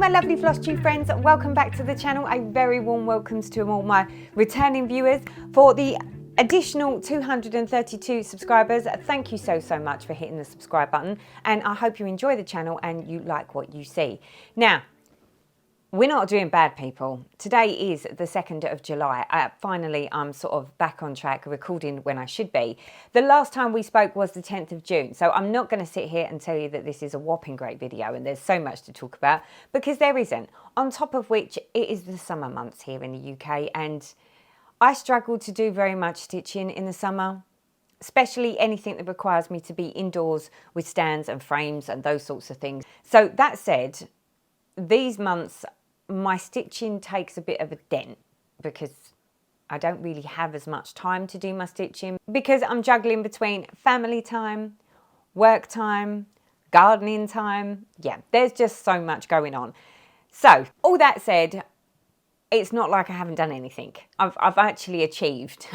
my lovely floss tube friends, welcome back to the channel. A very warm welcome to all my returning viewers. For the additional 232 subscribers, thank you so much for hitting the subscribe button, and I hope you enjoy the channel and you like what you see. Now, we're not doing bad, people. Today is the 2nd of July. Finally, I'm sort of back on track, recording when I should be. The last time we spoke was the 10th of June, so I'm not going to sit here and tell you that this is a whopping great video and there's so much to talk about, because there isn't. On top of which, it is the summer months here in the UK, and I struggle to do very much stitching in the summer, especially anything that requires me to be indoors with stands and frames and those sorts of things. So that said, these months my stitching takes a bit of a dent because I don't really have as much time to do my stitching, because I'm juggling between family time, work time, gardening time. Yeah, there's just so much going on. So all that said, it's not like I haven't done anything. I've actually achieved.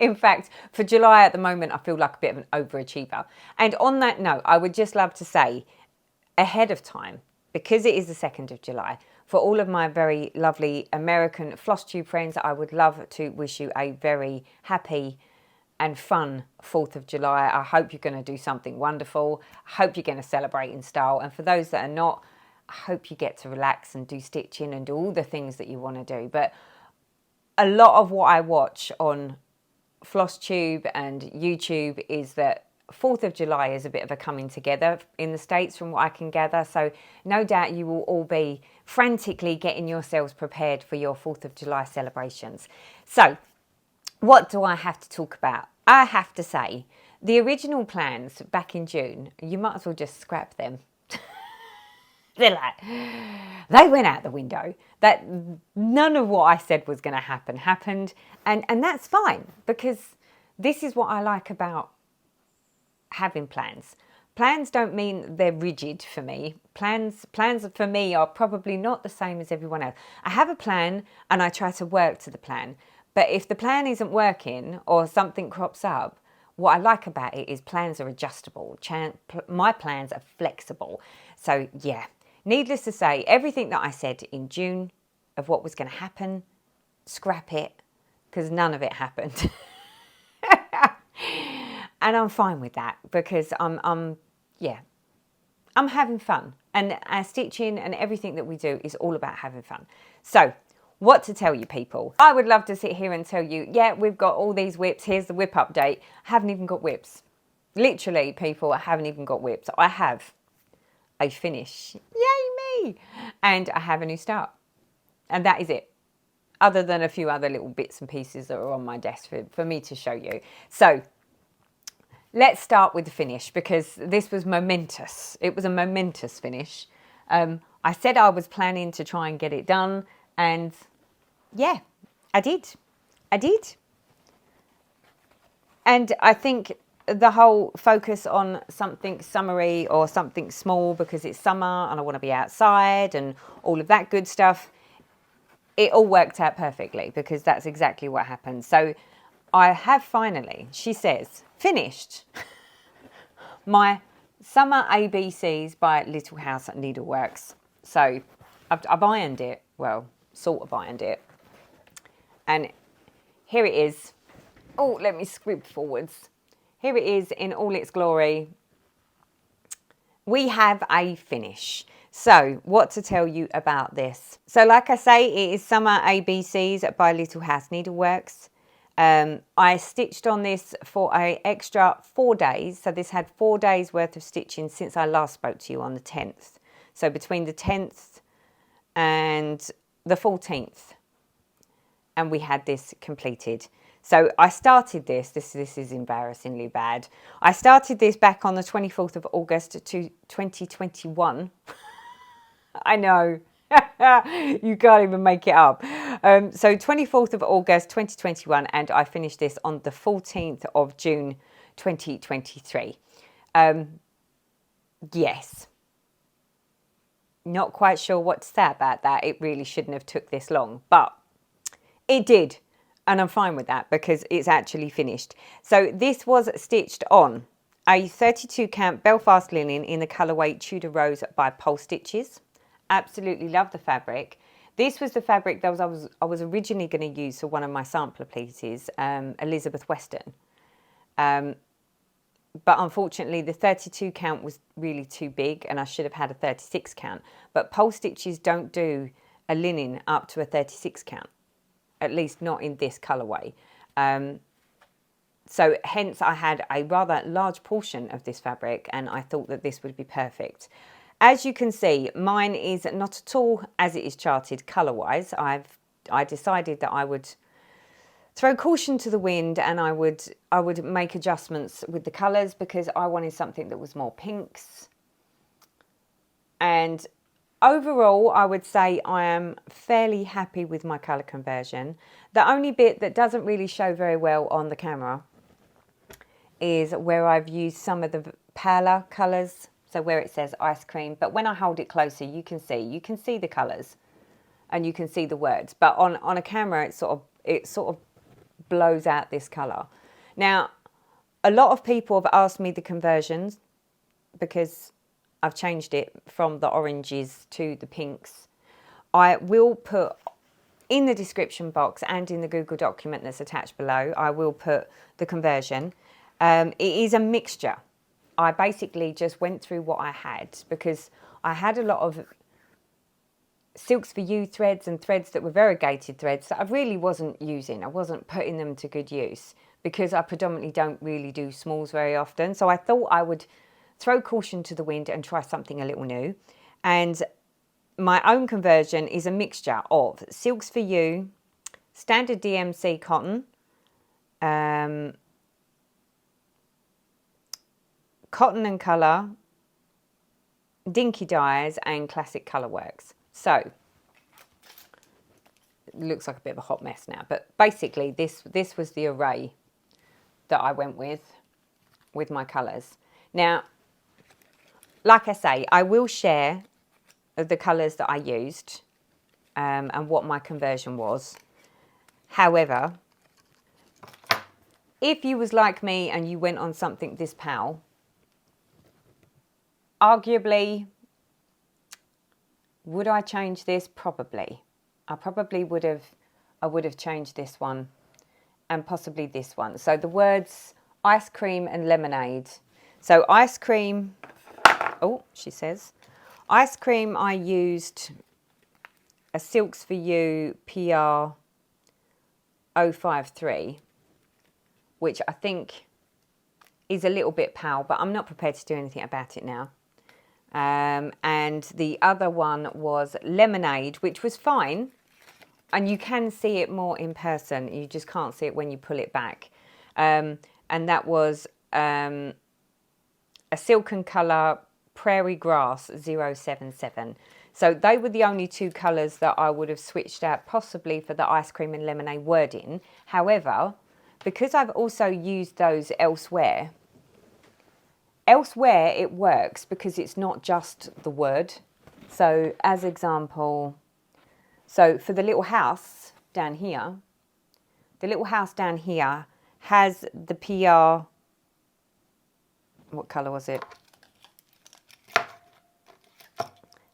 In fact, for July at the moment, I feel like a bit of an overachiever. And on that note, I would just love to say ahead of time, because it is the 2nd of July, for all of my very lovely American floss tube friends, I would love to wish you a very happy and fun 4th of July. I hope you're going to do something wonderful. I hope you're going to celebrate in style. And for those that are not, I hope you get to relax and do stitching and do all the things that you want to do. But a lot of what I watch on FlossTube and YouTube is that 4th of July is a bit of a coming together in the States, from what I can gather. So no doubt you will all be frantically getting yourselves prepared for your 4th of July celebrations. So what do I have to talk about? I have to say, the original plans back in June, you might as well just scrap them. They're like, they went out the window. That none of what I said was going to happen happened. And that's fine, because this is what I like about having plans. Plans don't mean they're rigid for me. Plans for me are probably not the same as everyone else. I have a plan and I try to work to the plan. But if the plan isn't working or something crops up, what I like about it is plans are adjustable. My plans are flexible. So yeah, needless to say, everything that I said in June of what was going to happen, scrap it, because none of it happened. And I'm fine with that, because I'm having fun. And our stitching and everything that we do is all about having fun. So what to tell you, people? I would love to sit here and tell you, yeah, we've got all these whips. Here's the whip update. I haven't even got whips. Literally, people, I haven't even got whips. I have a finish. Yay me! And I have a new start. And that is it. Other than a few other little bits and pieces that are on my desk for me to show you. So let's start with the finish, because this was momentous. It was a momentous finish. I said I was planning to try and get it done, and yeah, I did. And I think the whole focus on something summery or something small because it's summer and I want to be outside and all of that good stuff, it all worked out perfectly, because that's exactly what happened. So I have finally, she says, finished my Summer ABCs by Littlehouse Needleworks. So I've ironed it, well, sort of ironed it. And here it is. Oh, let me scribble forwards. Here it is in all its glory. We have a finish. So what to tell you about this? So like I say, it is Summer ABCs by Littlehouse Needleworks. I stitched on this for an extra 4 days. So this had 4 days worth of stitching since I last spoke to you on the 10th. So between the 10th and the 14th. And we had this completed. So I started this is embarrassingly bad. I started this back on the 24th of August to 2021. I know. You can't even make it up. So 24th of August 2021, and I finished this on the 14th of June 2023. Yes. Not quite sure what to say about that. It really shouldn't have took this long, but it did. And I'm fine with that, because it's actually finished. So this was stitched on a 32 count Belfast linen in the colourway Tudor Rose by Pole Stitches. Absolutely love the fabric. This was the fabric that I was originally going to use for one of my sampler pieces, Elizabeth Weston. But unfortunately the 32 count was really too big and I should have had a 36 count. But pole stitches don't do a linen up to a 36 count, at least not in this colourway. So hence I had a rather large portion of this fabric and I thought that this would be perfect. As you can see, mine is not at all as it is charted colour-wise. I decided that I would throw caution to the wind and I would make adjustments with the colours because I wanted something that was more pinks. And overall, I would say I am fairly happy with my colour conversion. The only bit that doesn't really show very well on the camera is where I've used some of the paler colours. So where it says ice cream, but when I hold it closer, you can see the colours and you can see the words. But on a camera, it sort of blows out this colour. Now, a lot of people have asked me the conversions because I've changed it from the oranges to the pinks. I will put in the description box and in the Google document that's attached below, I will put the conversion. It is a mixture. I basically just went through what I had because I had a lot of Silks4U threads and threads that were variegated threads that I really wasn't using. I wasn't putting them to good use because I predominantly don't really do smalls very often. So I thought I would throw caution to the wind and try something a little new. And my own conversion is a mixture of Silks4U, standard DMC cotton, cotton and colour, Dinky Dyes and classic colourworks. So it looks like a bit of a hot mess now, but basically this was the array that I went with my colours. Now, like I say, I will share the colours that I used and what my conversion was. However, if you was like me and you went on something this pale, arguably, would I change this? Probably. I probably would have changed this one and possibly this one. So the words ice cream and lemonade. So ice cream, oh, she says, ice cream I used a Silks4U PR-053, which I think is a little bit pale, but I'm not prepared to do anything about it now. And the other one was lemonade, which was fine, and you can see it more in person. You just can't see it when you pull it back. And that was a silk and colour prairie grass 077. So they were the only two colours that I would have switched out possibly for the ice cream and lemonade wording. However, because I've also used those elsewhere it works because it's not just the word. So as example, so for the little house down here, has the PR, what colour was it?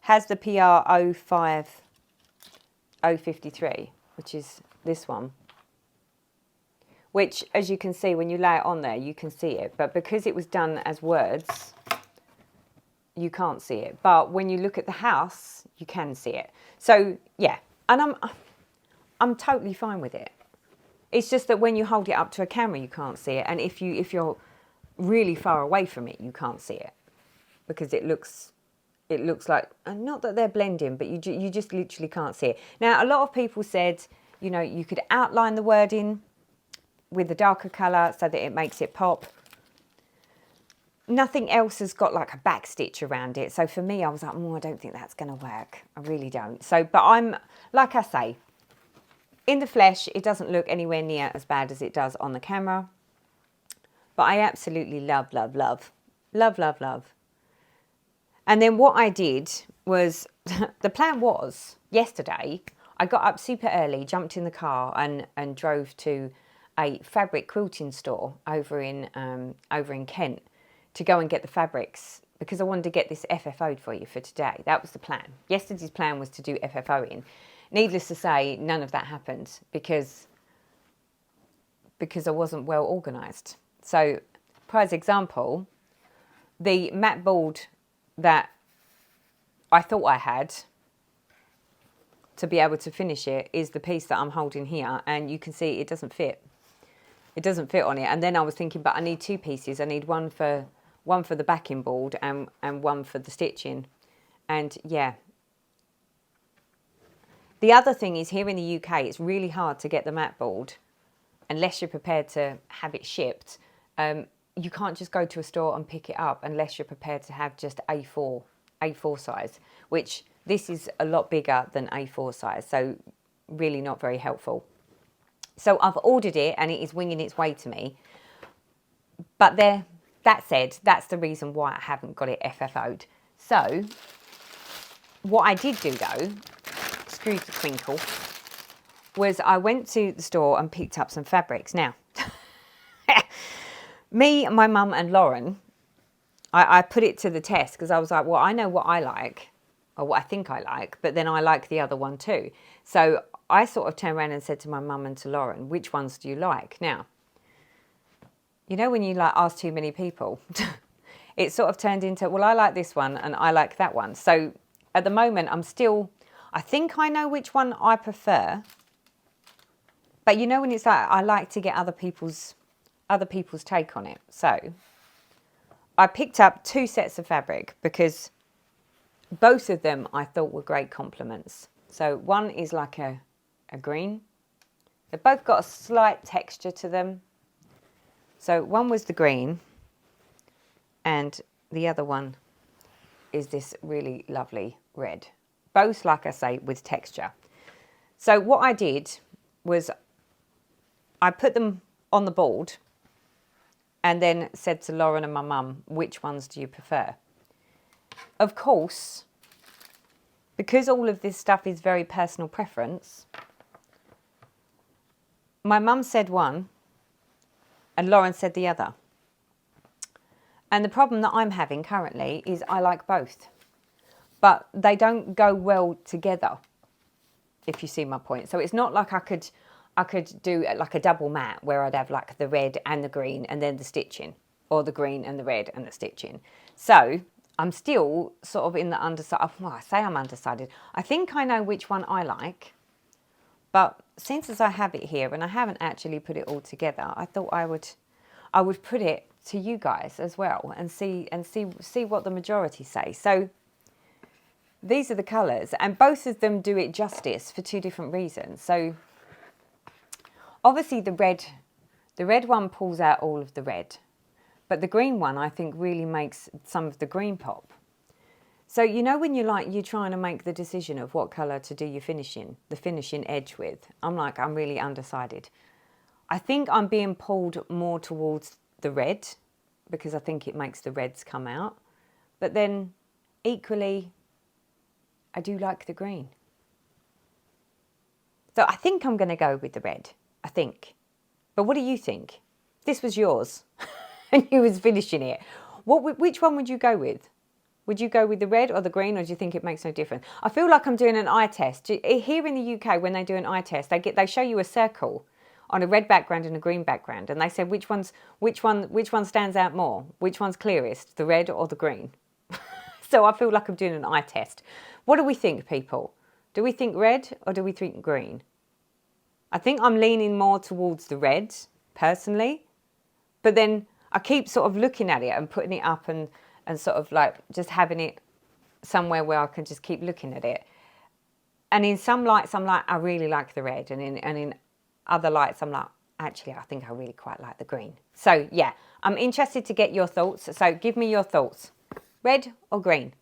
Has the PR-053, which is this one. Which, as you can see, when you lay it on there, you can see it. But because it was done as words, you can't see it. But when you look at the house, you can see it. So, yeah. And I'm totally fine with it. It's just that when you hold it up to a camera, you can't see it. And if you're really far away from it, you can't see it. Because it looks like, and not that they're blending, but you just literally can't see it. Now, a lot of people said, you know, you could outline the wording with a darker colour so that it makes it pop. Nothing else has got like a back stitch around it. So for me, I was like, oh, I don't think that's going to work. I really don't. So, but I'm, like I say, in the flesh, it doesn't look anywhere near as bad as it does on the camera. But I absolutely love, love, love. Love, love, love. And then what I did was, the plan was, yesterday, I got up super early, jumped in the car and drove to a fabric quilting store over in Kent to go and get the fabrics because I wanted to get this FFO'd for you for today. That was the plan. Yesterday's plan was to do FFOing. Needless to say, none of that happened because I wasn't well organised. So, prize example, the matte board that I thought I had to be able to finish it is the piece that I'm holding here, and you can see it doesn't fit. It doesn't fit on it. And then I was thinking, but I need two pieces. I need one for the backing board and one for the stitching. And yeah. The other thing is, here in the UK, it's really hard to get the matte board unless you're prepared to have it shipped. You can't just go to a store and pick it up unless you're prepared to have just A4 size, which this is a lot bigger than A4 size, so really not very helpful. So I've ordered it and it is winging its way to me. But that said, that's the reason why I haven't got it FFO'd. So what I did do though, excuse the twinkle, was I went to the store and picked up some fabrics. Now, me, my mum and Lauren, I put it to the test because I was like, well, I know what I like, or what I think I like, but then I like the other one too. So I sort of turned around and said to my mum and to Lauren, which ones do you like? Now, you know when you like ask too many people, it sort of turned into, well, I like this one and I like that one. So at the moment, I think I know which one I prefer. But you know when it's like, I like to get other people's take on it. So I picked up 2 sets of fabric because both of them I thought were great complements. So one is like a green. They've both got a slight texture to them. So one was the green and the other one is this really lovely red. Both, like I say, with texture. So what I did was I put them on the board and then said to Lauren and my mum, which ones do you prefer? Of course, because all of this stuff is very personal preference, my mum said one and Lauren said the other. And the problem that I'm having currently is I like both, but they don't go well together, if you see my point. So it's not like I could do like a double mat where I'd have like the red and the green and then the stitching, or the green and the red and the stitching. So I'm still sort of in the undecided. Well, I say I'm undecided. I think I know which one I like, but since as I have it here and I haven't actually put it all together, I thought I would put it to you guys as well and see what the majority say. So these are the colours, and both of them do it justice for 2 different reasons. So obviously the red one pulls out all of the red, but the green one I think really makes some of the green pop. So you know when you're trying to make the decision of what colour to do the finishing edge with, I'm really undecided. I think I'm being pulled more towards the red because I think it makes the reds come out, but then equally I do like the green. So I think I'm going to go with the red. I think. But what do you think? This was yours and you was finishing it. Which one would you go with? Would you go with the red or the green, or do you think it makes no difference? I feel like I'm doing an eye test. Here in the UK, when they do an eye test, they show you a circle on a red background and a green background, and they say which one stands out more? Which one's clearest, the red or the green? So I feel like I'm doing an eye test. What do we think, people? Do we think red or do we think green? I think I'm leaning more towards the red, personally. But then I keep sort of looking at it and putting it up and sort of like just having it somewhere where I can just keep looking at it. And in some lights, I'm like, I really like the red. And in other lights, I'm like, actually, I think I really quite like the green. So, yeah, I'm interested to get your thoughts. So give me your thoughts. Red or green?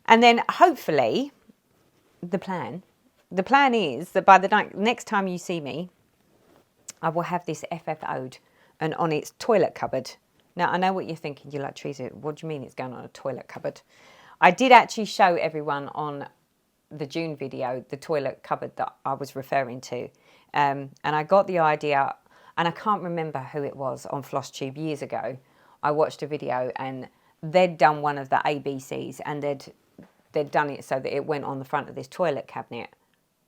And then hopefully the plan is that by the next time you see me, I will have this FFO'd and on its toilet cupboard. Now, I know what you're thinking. You're like, Teresa, what do you mean it's going on a toilet cupboard? I did actually show everyone on the June video the toilet cupboard that I was referring to. And I got the idea, and I can't remember who it was on FlossTube years ago. I watched a video and they'd done one of the ABCs, and they'd done it so that it went on the front of this toilet cabinet,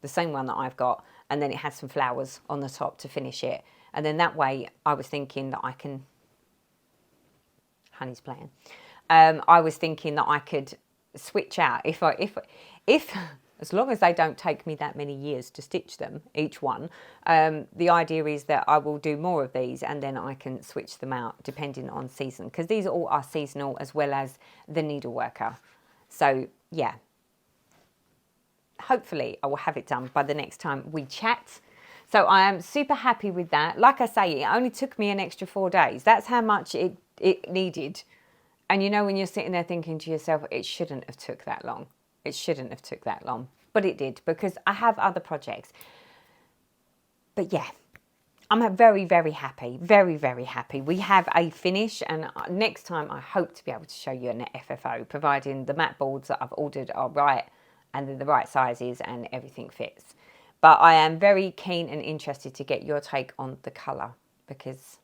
the same one that I've got, and then it had some flowers on the top to finish it. And then that way I was thinking that I can, Honey's playing, I was thinking that I could switch out if as long as they don't take me that many years to stitch them, each one. The idea is that I will do more of these, and then I can switch them out depending on season, because these all are seasonal, as well as the Needleworker. So yeah, hopefully I will have it done by the next time we chat. So I am super happy with that. Like I say, it only took me an extra 4 days. That's how much it needed. And you know, when you're sitting there thinking to yourself, it shouldn't have took that long. It shouldn't have took that long. But it did, because I have other projects. But yeah, I'm very, very happy. Very, very happy. We have a finish, and next time I hope to be able to show you an FFO, providing the mat boards that I've ordered are right, and they're the right sizes, and everything fits. But I am very keen and interested to get your take on the colour, because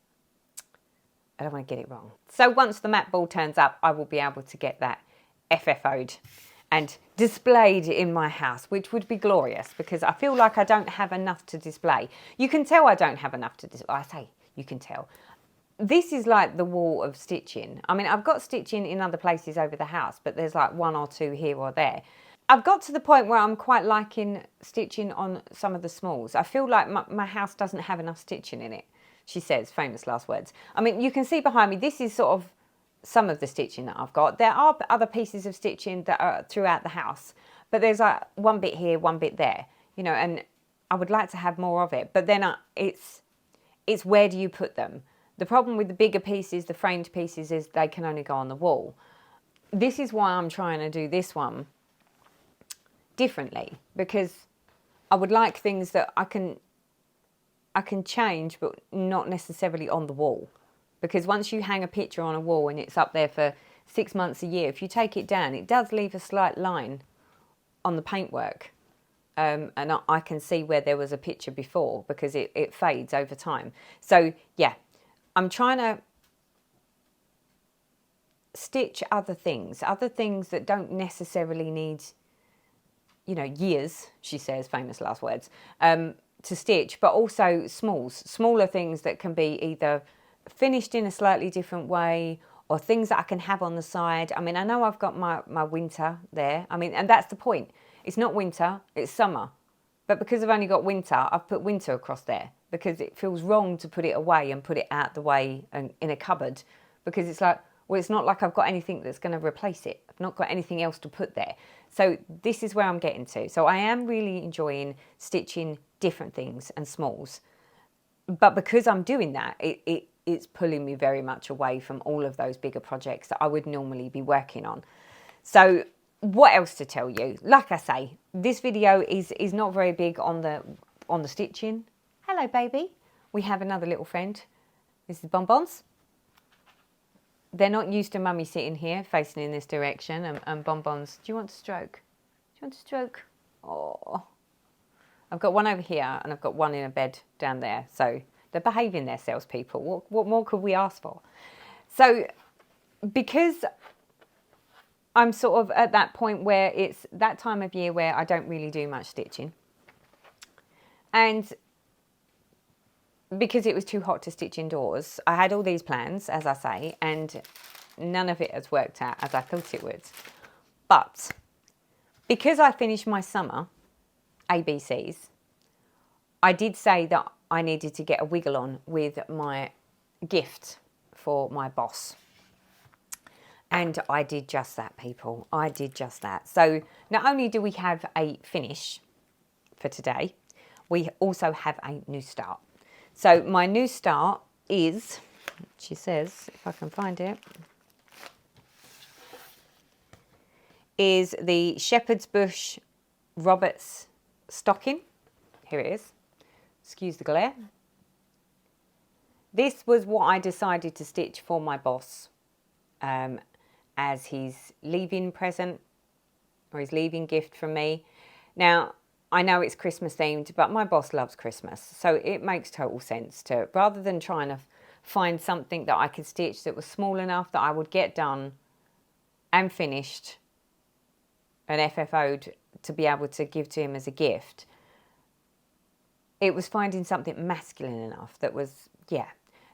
I don't want to get it wrong. So once the mat board turns up, I will be able to get that FFO'd and displayed in my house, which would be glorious, because I feel like I don't have enough to display. You can tell I don't have enough to display. I say you can tell. This is like the wall of stitching. I mean, I've got stitching in other places over the house, but there's like 1 or 2 here or there. I've got to the point where I'm quite liking stitching on some of the smalls. I feel like my house doesn't have enough stitching in it, she says, famous last words. I mean, you can see behind me, this is sort of some of the stitching that I've got. There are other pieces of stitching that are throughout the house, but there's like one bit here, one bit there, you know, and I would like to have more of it. But then it's where do you put them? The problem with the bigger pieces, the framed pieces, is they can only go on the wall. This is why I'm trying to do this one differently, because I would like things that I can change, but not necessarily on the wall. Because once you hang a picture on a wall and it's up there for 6 months, a year, if you take it down, it does leave a slight line on the paintwork. And I can see where there was a picture before, because it fades over time. So yeah, I'm trying to stitch other things that don't necessarily need, you know, years, she says, famous last words, to stitch, but also smaller things that can be either finished in a slightly different way, or things that I can have on the side. I mean, I know I've got my winter there. I mean, and that's the point. It's not winter, it's summer. But because I've only got winter, I've put winter across there, because it feels wrong to put it away and put it out the way and in a cupboard, because it's like, well, it's not like I've got anything that's going to replace it. I've not got anything else to put there. So this is where I'm getting to. So I am really enjoying stitching different things and smalls. But because I'm doing that, it's pulling me very much away from all of those bigger projects that I would normally be working on. So what else to tell you? Like I say, this video is not very big on the stitching. Hello, baby. We have another little friend. This is Bonbons. They're not used to mummy sitting here facing in this direction, and Bonbons, do you want to stroke? Do you want to stroke? Oh, I've got one over here, and I've got one in a bed down there. So they're behaving themselves, people. What more could we ask for? So because I'm sort of at that point where it's that time of year where I don't really do much stitching, and because it was too hot to stitch indoors, I had all these plans, as I say, and none of it has worked out as I thought it would. But because I finished my summer ABCs, I did say that I needed to get a wiggle on with my gift for my boss. And I did just that, people. I did just that. So not only do we have a finish for today, we also have a new start. So my new start is, she says, if I can find it, is the Shepherd's Bush Roberts stocking. Here it is. Excuse the glare. This was what I decided to stitch for my boss as his leaving present, or his leaving gift from me. Now, I know it's Christmas themed, but my boss loves Christmas. So it makes total sense to, rather than trying to find something that I could stitch that was small enough that I would get done and finished and FFO'd to be able to give to him as a gift, it was finding something masculine enough that was, yeah.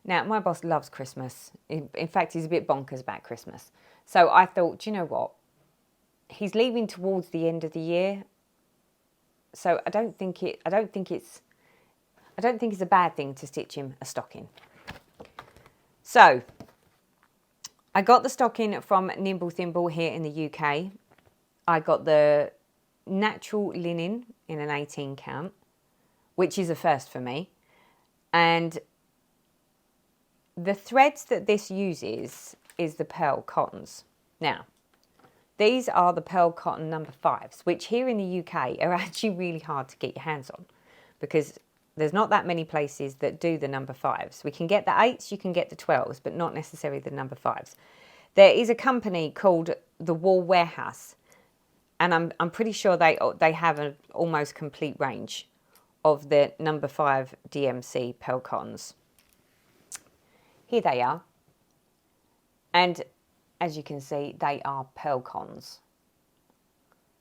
Now, my boss loves Christmas. In fact, he's a bit bonkers about Christmas. So I thought, do you know what? He's leaving towards the end of the year. So I don't think it's a bad thing to stitch him a stocking. So I got the stocking from 𝕤𝕚𝕒𝕟𝕚 here in the UK. I got the natural linen in an 18 count, which is a first for me. And the threads that this uses is the pearl cottons. Now, these are the pearl cotton number 5s, which here in the UK are actually really hard to get your hands on because there's not that many places that do the number 5s. We can get the 8s, you can get the 12s, but not necessarily the number 5s. There is a company called the Wool Warehouse, and I'm pretty sure they have an almost complete range of the number 5 DMC pearl cottons. Here they are. And as you can see, they are pearl cottons.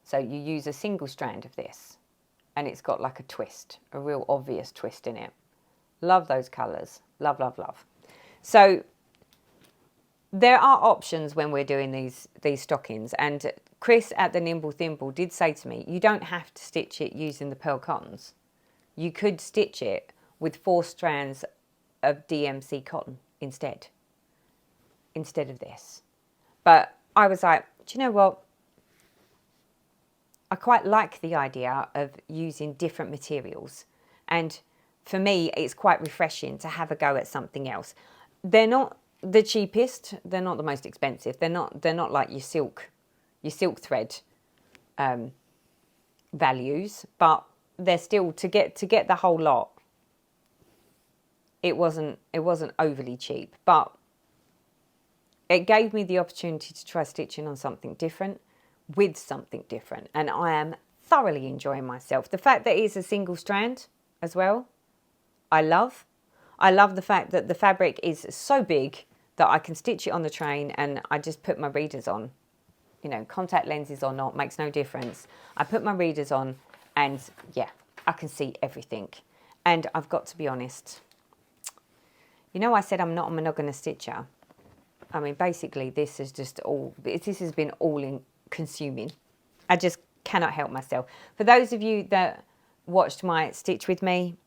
So you use a single strand of this and it's got like a twist, a real obvious twist in it. Love those colours. Love, love, love. So there are options when we're doing these stockings, and Chris at the 𝕤𝕚𝕒𝕟𝕚 did say to me, you don't have to stitch it using the pearl cottons. You could stitch it with 4 strands of DMC cotton instead of this. But I was like, do you know what? I quite like the idea of using different materials. And for me, it's quite refreshing to have a go at something else. They're not the cheapest. They're not the most expensive. They're not like your silk thread values, but they're still, to get the whole lot, it wasn't overly cheap, but it gave me the opportunity to try stitching on something different with something different, and I am thoroughly enjoying myself. The fact that it's a single strand as well, I love. I love the fact that the fabric is so big that I can stitch it on the train and I just put my readers on. You know, contact lenses or not, makes no difference. I put my readers on and yeah, I can see everything. And I've got to be honest, you know, I said I'm not a monogamous stitcher. I mean, basically this has been all in consuming. I just cannot help myself. For those of you that watched my stitch with me,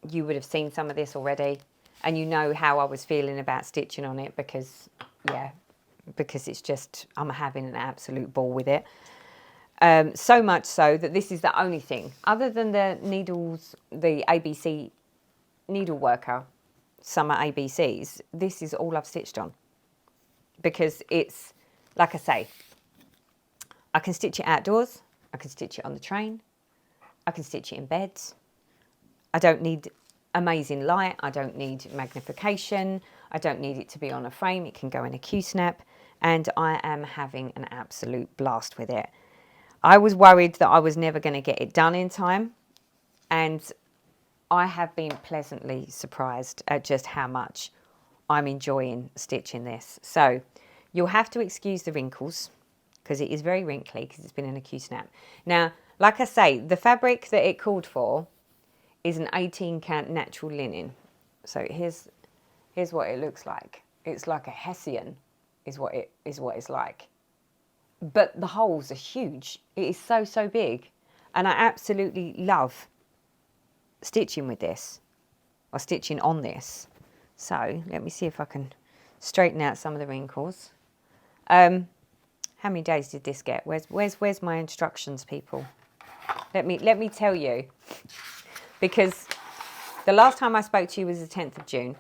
you would have seen some of this already, and you know how I was feeling about stitching on it because it's just, I'm having an absolute ball with it. So much so that this is the only thing, other than the needles, the ABC needle worker summer ABCs, this is all I've stitched on. Because it's, like I say, I can stitch it outdoors, I can stitch it on the train, I can stitch it in beds. I don't need amazing light, I don't need magnification, I don't need it to be on a frame, it can go in a Q-snap, and I am having an absolute blast with it. I was worried that I was never going to get it done in time, and I have been pleasantly surprised at just how much I'm enjoying stitching this. So you'll have to excuse the wrinkles because it is very wrinkly because it's been in a Q-snap. Now, like I say, the fabric that it called for is an 18 count natural linen. So here's what it looks like. It's like a Hessian is what it's like. But the holes are huge. It is so big. And I absolutely love stitching with this, or stitching on this. So let me see if I can straighten out some of the wrinkles. How many days did this get? Where's my instructions, people? Let me tell you, because the last time I spoke to you was the 10th of June.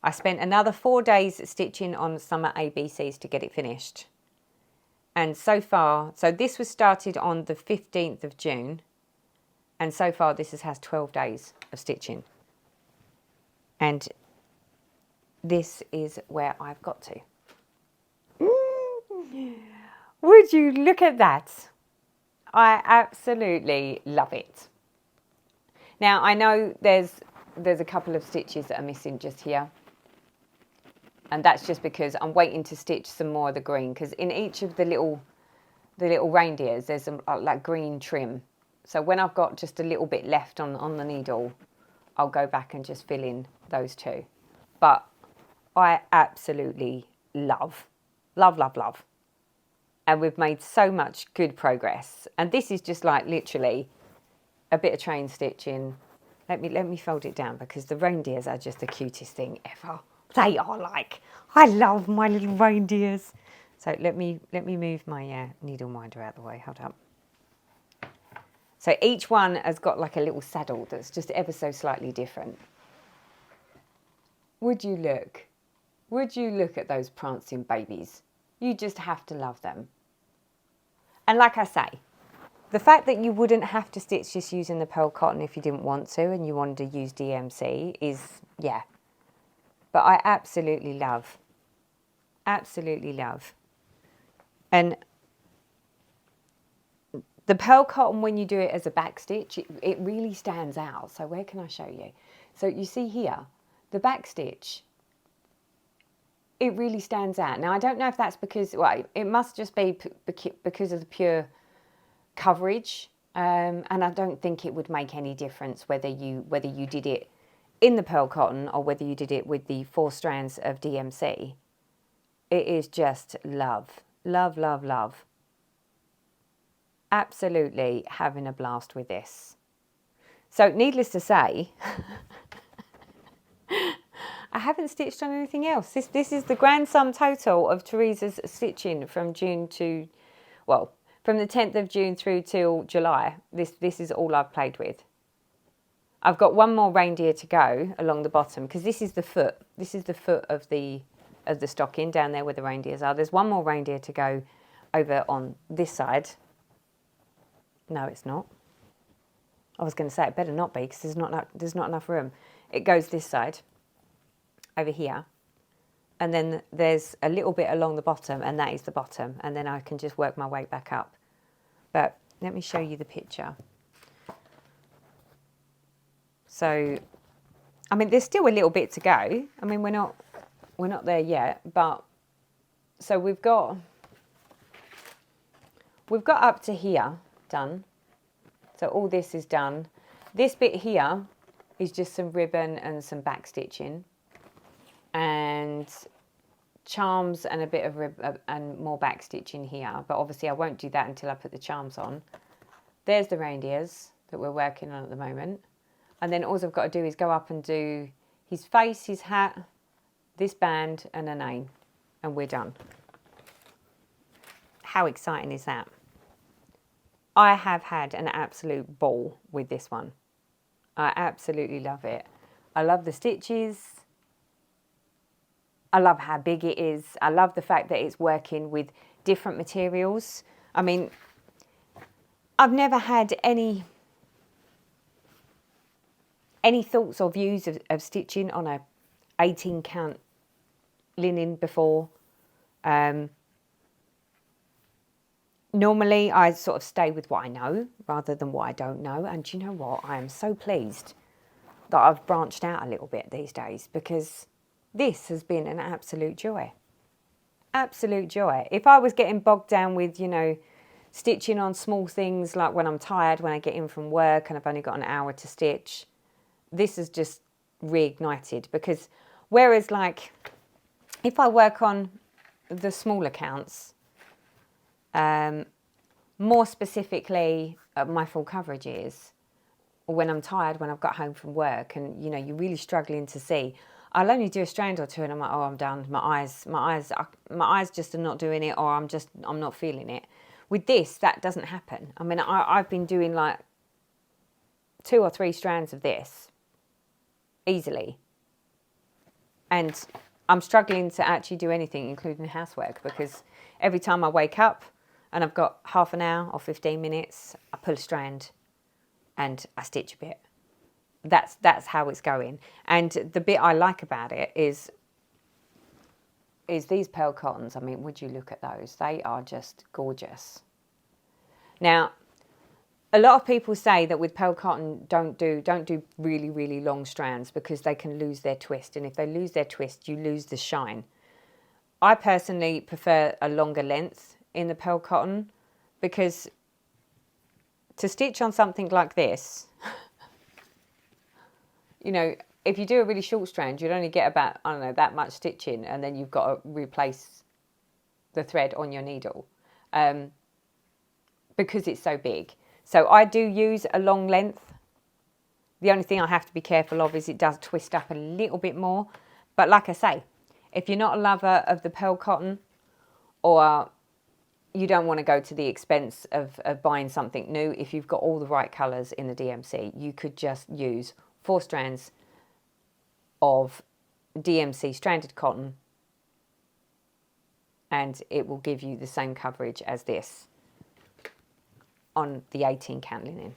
I spent another 4 days stitching on summer ABCs to get it finished. And so far, so this was started on the 15th of June. And so far this has 12 days of stitching. And this is where I've got to. Would you look at that? I absolutely love it. Now I know there's a couple of stitches that are missing just here. And that's just because I'm waiting to stitch some more of the green, because in each of the little reindeers there's some like green trim. So when I've got just a little bit left on the needle, I'll go back and just fill in those two. But I absolutely love. And we've made so much good progress. And this is just like literally a bit of train stitching. Let me fold it down, because the reindeers are just the cutest thing ever. They are like, I love my little reindeers. So let me move my needle minder out of the way. Hold up. So each one has got like a little saddle that's just ever so slightly different. Would you look? Would you look at those prancing babies? You just have to love them. And like I say, the fact that you wouldn't have to stitch just using the pearl cotton if you didn't want to and you wanted to use DMC is, yeah. But I absolutely love. And the pearl cotton, when you do it as a back stitch, it really stands out. So where can I show you? So you see here, the back stitch, it really stands out. Now, I don't know if that's because, well, it must just be because of the pure coverage. And I don't think it would make any difference whether you did it in the pearl cotton or whether you did it with the 4 strands of DMC. It is just love. Absolutely having a blast with this. So needless to say, I haven't stitched on anything else. This is the grand sum total of Teresa's stitching from June to, well, from the 10th of June through till July. This is all I've played with. I've got one more reindeer to go along the bottom, because this is the foot. This is the foot of the stocking down there where the reindeers are. There's one more reindeer to go over on this side. No, it's not. I was going to say it better not be, because there's not enough room. It goes this side, over here, and then there's a little bit along the bottom, and that is the bottom, and then I can just work my way back up. But let me show you the picture. So, I mean, there's still a little bit to go. I mean, we're not there yet, but so we've got up to here done. So all this is done. This bit here is just some ribbon and some back stitching and charms and a bit of ribbon and more back stitching here. But obviously I won't do that until I put the charms on. There's the reindeers that we're working on at the moment. And then all I've got to do is go up and do his face, his hat, this band and a name, and we're done. How exciting is that? I have had an absolute ball with this one. I absolutely love it. I love the stitches. I love how big it is. I love the fact that it's working with different materials. I mean, I've never had any thoughts or views of stitching on a 18 count linen before. Normally I sort of stay with what I know rather than what I don't know. And do you know what? I am so pleased that I've branched out a little bit these days, because this has been an absolute joy. Absolute joy. If I was getting bogged down with, you know, stitching on small things like when I'm tired, when I get in from work and I've only got an hour to stitch, this has just reignited. Because whereas like if I work on the smaller counts, more specifically my full coverage is, or when I'm tired, when I've got home from work and, you know, you're really struggling to see, I'll only do a strand or two and I'm like, oh, I'm done. My eyes just are not doing it, or I'm not feeling it. With this, that doesn't happen. I mean, I've been doing like 2 or 3 strands of this easily. And I'm struggling to actually do anything, including housework, because every time I wake up and I've got half an hour or 15 minutes, I pull a strand and I stitch a bit. That's how it's going. And the bit I like about it is these pearl cottons. I mean, would you look at those? They are just gorgeous. Now, a lot of people say that with pearl cotton, don't do really, really long strands, because they can lose their twist. And if they lose their twist, you lose the shine. I personally prefer a longer length in the pearl cotton, because to stitch on something like this, you know, if you do a really short strand, you'd only get about, I don't know, that much stitching, and then you've got to replace the thread on your needle because it's so big. So I do use a long length. The only thing I have to be careful of is it does twist up a little bit more. But like I say, if you're not a lover of the pearl cotton, or you don't want to go to the expense of buying something new, if you've got all the right colours in the DMC, you could just use 4 strands of DMC stranded cotton, and it will give you the same coverage as this on the 18 count linen.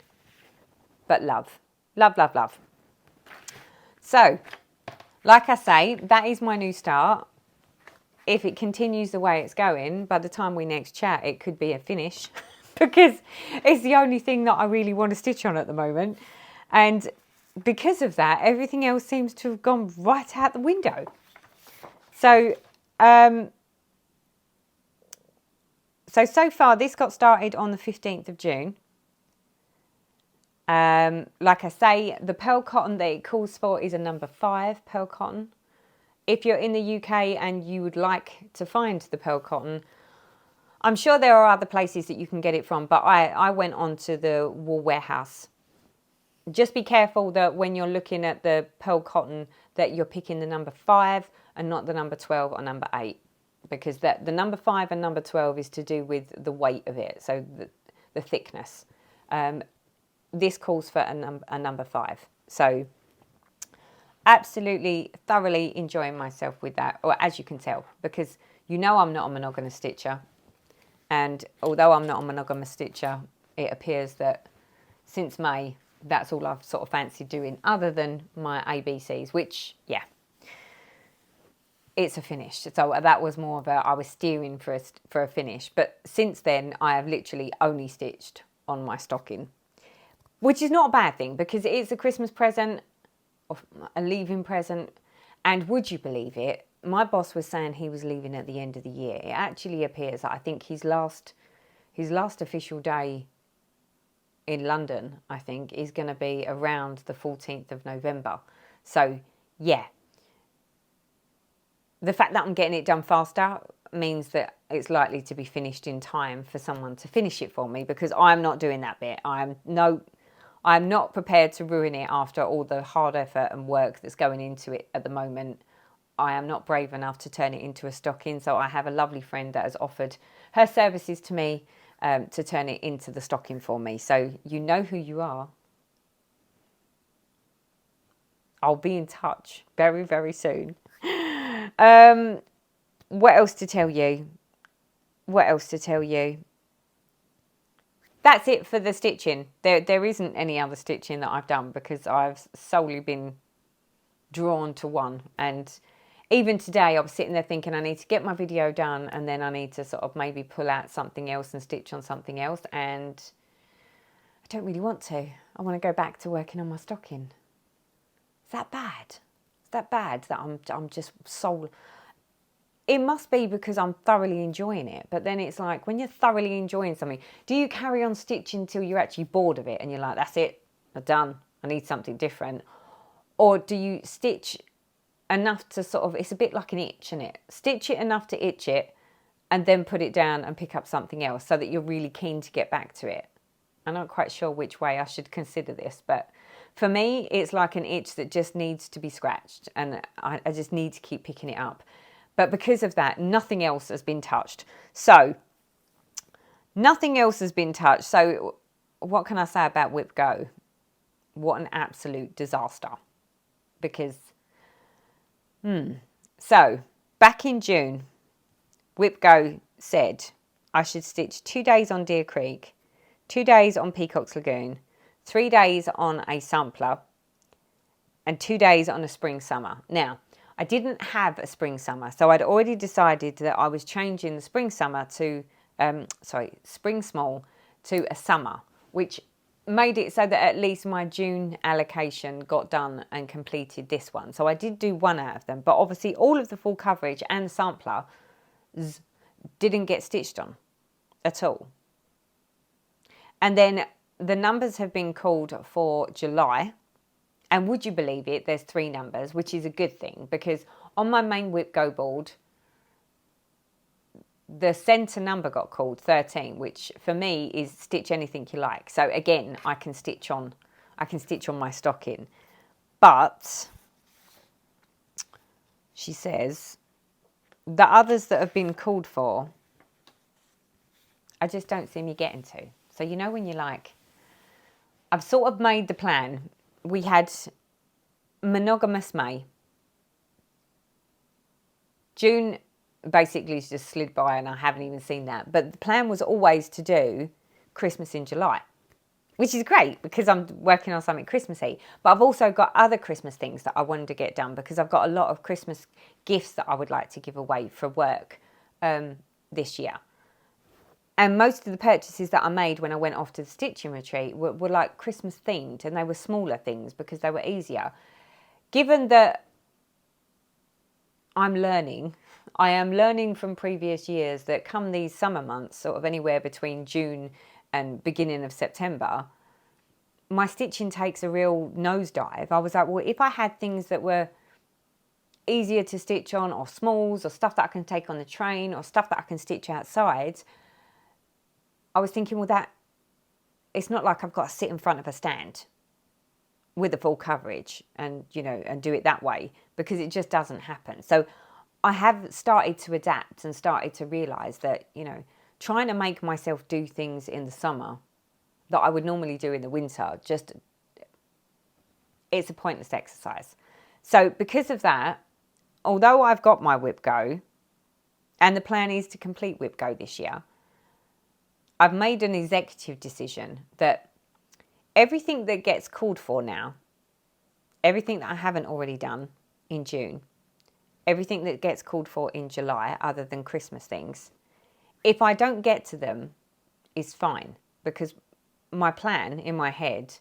But love, love, love, love. So, like I say, that is my new start. If it continues the way it's going, by the time we next chat, it could be a finish because it's the only thing that I really want to stitch on at the moment. And because of that, everything else seems to have gone right out the window. So, so far, this got started on the 15th of June. Like I say, the pearl cotton that it calls for is a number 5 pearl cotton. If you're in the UK and you would like to find the pearl cotton, I'm sure there are other places that you can get it from, but I went on to the wool warehouse. Just be careful that when you're looking at the pearl cotton that you're picking the number 5 and not the number 12 or number 8, because the number 5 and number 12 is to do with the weight of it, so the thickness. This calls for a number 5. So absolutely thoroughly enjoying myself with that, or as you can tell, because you know I'm not a monogamous stitcher, and although I'm not a monogamous stitcher, it appears that since May that's all I've sort of fancied doing, other than my ABCs, which, yeah, it's a finish. So that was more of I was steering for a finish, but since then I have literally only stitched on my stocking, which is not a bad thing because it's a Christmas present, a leaving present. And would you believe it, my boss was saying he was leaving at the end of the year. It actually appears that I think his last official day in London, I think, is going to be around the 14th of November. So yeah, the fact that I'm getting it done faster means that it's likely to be finished in time for someone to finish it for me, because I'm not doing that bit. I'm not prepared to ruin it after all the hard effort and work that's going into it at the moment. I am not brave enough to turn it into a stocking, so I have a lovely friend that has offered her services to me to turn it into the stocking for me. So you know who you are. I'll be in touch very, very soon. What else to tell you? That's it for the stitching. There isn't any other stitching that I've done because I've solely been drawn to one. And even today I was sitting there thinking I need to get my video done, and then I need to sort of maybe pull out something else and stitch on something else, and I don't really want to. I want to go back to working on my stocking. Is that bad? Is that bad that I'm just so... It must be because I'm thoroughly enjoying it. But then it's like, when you're thoroughly enjoying something, do you carry on stitching until you're actually bored of it and you're like, that's it, I'm done, I need something different? Or do you stitch enough to sort of, it's a bit like an itch, isn't it? Stitch it enough to itch it and then put it down and pick up something else so that you're really keen to get back to it. I'm not quite sure which way I should consider this, but for me, it's like an itch that just needs to be scratched, and I just need to keep picking it up. But because of that, nothing else has been touched. So, nothing else has been touched. So, what can I say about Whip Go? What an absolute disaster. Because, So, back in June, Whip Go said I should stitch 2 days on Deer Creek, 2 days on Peacock's Lagoon, 3 days on a sampler, and 2 days on a spring summer. Now, I didn't have a spring summer, so I'd already decided that I was changing the spring summer to, spring small to a summer, which made it so that at least my June allocation got done and completed this one. So I did do one out of them, but obviously all of the full coverage and sampler didn't get stitched on at all. And then the numbers have been called for July. And would you believe it, there's 3 numbers, which is a good thing, because on my main whip go board, the centre number got called 13, which for me is stitch anything you like. So again, I can stitch on my stocking. But she says the others that have been called for, I just don't see me getting to. So you know when you're like, I've sort of made the plan. We had 𝕤𝕚𝕒𝕟𝕚. June basically just slid by and I haven't even seen that. But the plan was always to do Christmas in July, which is great because I'm working on something Christmassy. But I've also got other Christmas things that I wanted to get done because I've got a lot of Christmas gifts that I would like to give away for work this year. And most of the purchases that I made when I went off to the stitching retreat were like Christmas themed, and they were smaller things because they were easier. Given that I am learning from previous years that come these summer months, sort of anywhere between June and beginning of September, my stitching takes a real nosedive. I was like, well, if I had things that were easier to stitch on, or smalls, or stuff that I can take on the train, or stuff that I can stitch outside, I was thinking, well, that it's not like I've got to sit in front of a stand with the full coverage and, you know, and do it that way, because it just doesn't happen. So I have started to adapt and started to realise that, you know, trying to make myself do things in the summer that I would normally do in the winter, just, it's a pointless exercise. So because of that, although I've got my whip go, and the plan is to complete whip go this year, I've made an executive decision that everything that gets called for now, everything that I haven't already done in June, everything that gets called for in July, other than Christmas things, if I don't get to them, is fine. Because my plan in my head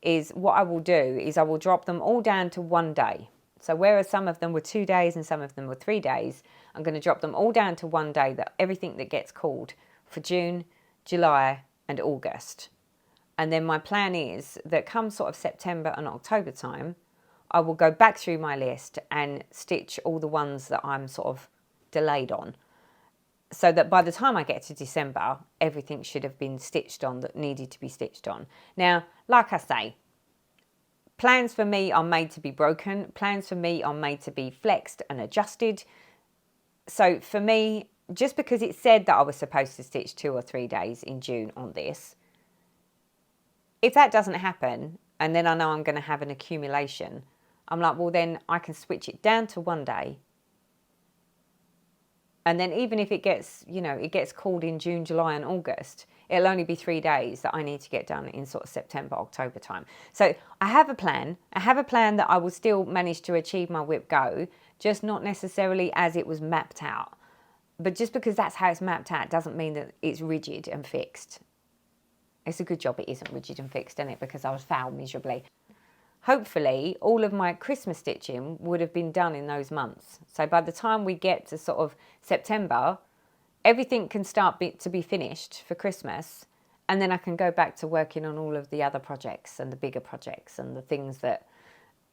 is what I will do is I will drop them all down to one day. So whereas some of them were 2 days and some of them were 3 days, I'm going to drop them all down to one day, that everything that gets called for June, July and August. And then my plan is that come sort of September and October time, I will go back through my list and stitch all the ones that I'm sort of delayed on, so that by the time I get to December, everything should have been stitched on that needed to be stitched on. Now, like I say, plans for me are made to be broken. Plans for me are made to be flexed and adjusted. So for me, just because it said that I was supposed to stitch 2 or 3 days in June on this, if that doesn't happen, and then I know I'm going to have an accumulation, I'm like, well, then I can switch it down to one day. And then even if it gets, you know, it gets called in June, July and August, it'll only be 3 days that I need to get done in sort of September, October time. So I have a plan. I have a plan that I will still manage to achieve my whip go, just not necessarily as it was mapped out. But just because that's how it's mapped out doesn't mean that it's rigid and fixed. It's a good job it isn't rigid and fixed, isn't it? Because I was fouled miserably. Hopefully, all of my Christmas stitching would have been done in those months. So by the time we get to sort of September, everything can start to be finished for Christmas. And then I can go back to working on all of the other projects and the bigger projects and the things that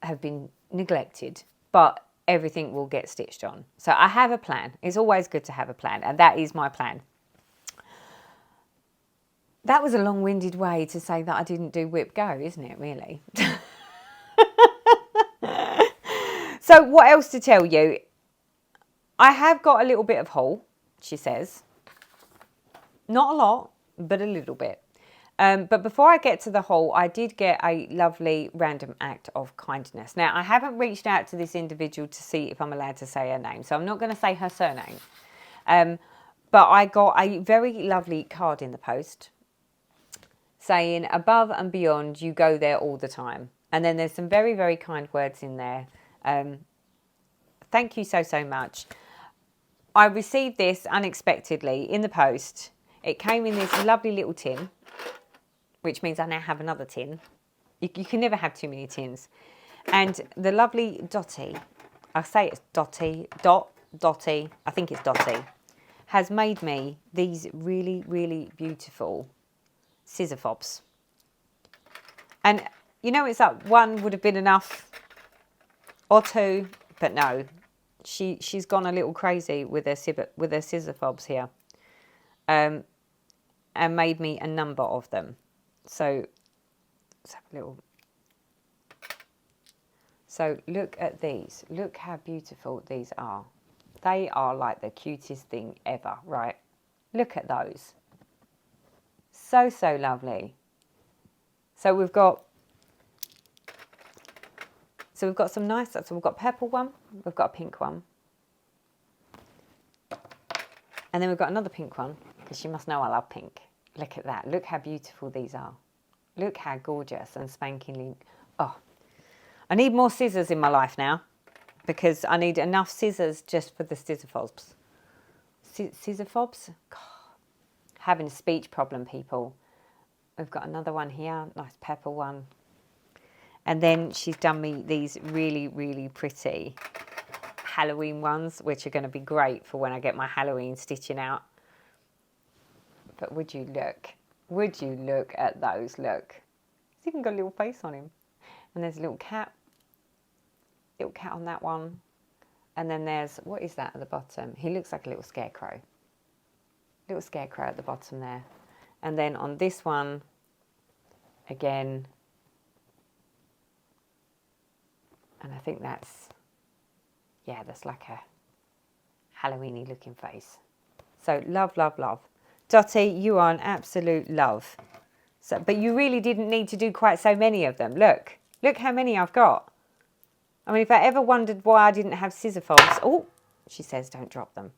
have been neglected. But everything will get stitched on. So I have a plan. It's always good to have a plan. And that is my plan. That was a long-winded way to say that I didn't do whip go, isn't it, really? So what else to tell you? I have got a little bit of haul, she says. Not a lot, but a little bit. But before I get to the haul, I did get a lovely random act of kindness. Now, I haven't reached out to this individual to see if I'm allowed to say her name, so I'm not going to say her surname. But I got a very lovely card in the post saying, above and beyond, you go there all the time. And then there's some very, very kind words in there. Thank you so, so much. I received this unexpectedly in the post. It came in this lovely little tin, which means I now have another tin. You can never have too many tins. And the lovely Dottie, I say it's Dottie, Dottie, I think it's Dottie. has made me these really, really beautiful scissor fobs. And you know, it's like one would have been enough, or two, but no. She's gone a little crazy with her scissor fobs here. And made me a number of them. So let's have a little. So look at these. Look how beautiful these are. They are like the cutest thing ever, right? Look at those. So, so lovely. So we've got some nice, so we've got a purple one, we've got a pink one. And then we've got another pink one, because you must know I love pink. Look at that. Look how beautiful these are. Look how gorgeous and spankingly. Oh, I need more scissors in my life now, because I need enough scissors just for the scissor fobs. Scissor fobs? God, having a speech problem, people. We've got another one here, nice purple one. And then she's done me these really, really pretty Halloween ones, which are going to be great for when I get my Halloween stitching out. But would you look at those, look. He's even got a little face on him. And there's a little cat on that one. And then there's, what is that at the bottom? He looks like a little scarecrow. Little scarecrow at the bottom there. And then on this one, again, and I think that's, yeah, that's like a Halloween-y looking face. So love, love, love. Dottie, you are an absolute love. So, but you really didn't need to do quite so many of them. Look how many I've got. I mean, if I ever wondered why I didn't have scissor fobs, oh, she says don't drop them.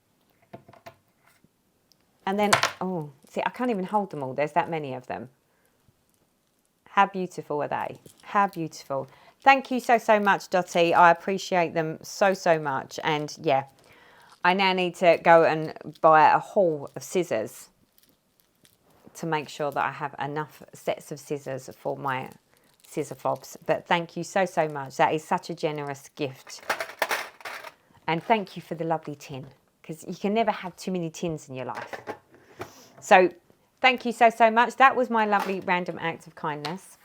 And then, oh, see, I can't even hold them all. There's that many of them. How beautiful are they? How beautiful. Thank you so, so much, Dottie. I appreciate them so, so much. And yeah, I now need to go and buy a haul of scissors to make sure that I have enough sets of scissors for my scissor fobs. But thank you so, so much. That is such a generous gift. And thank you for the lovely tin, because you can never have too many tins in your life. So thank you so, so much. That was my lovely random act of kindness.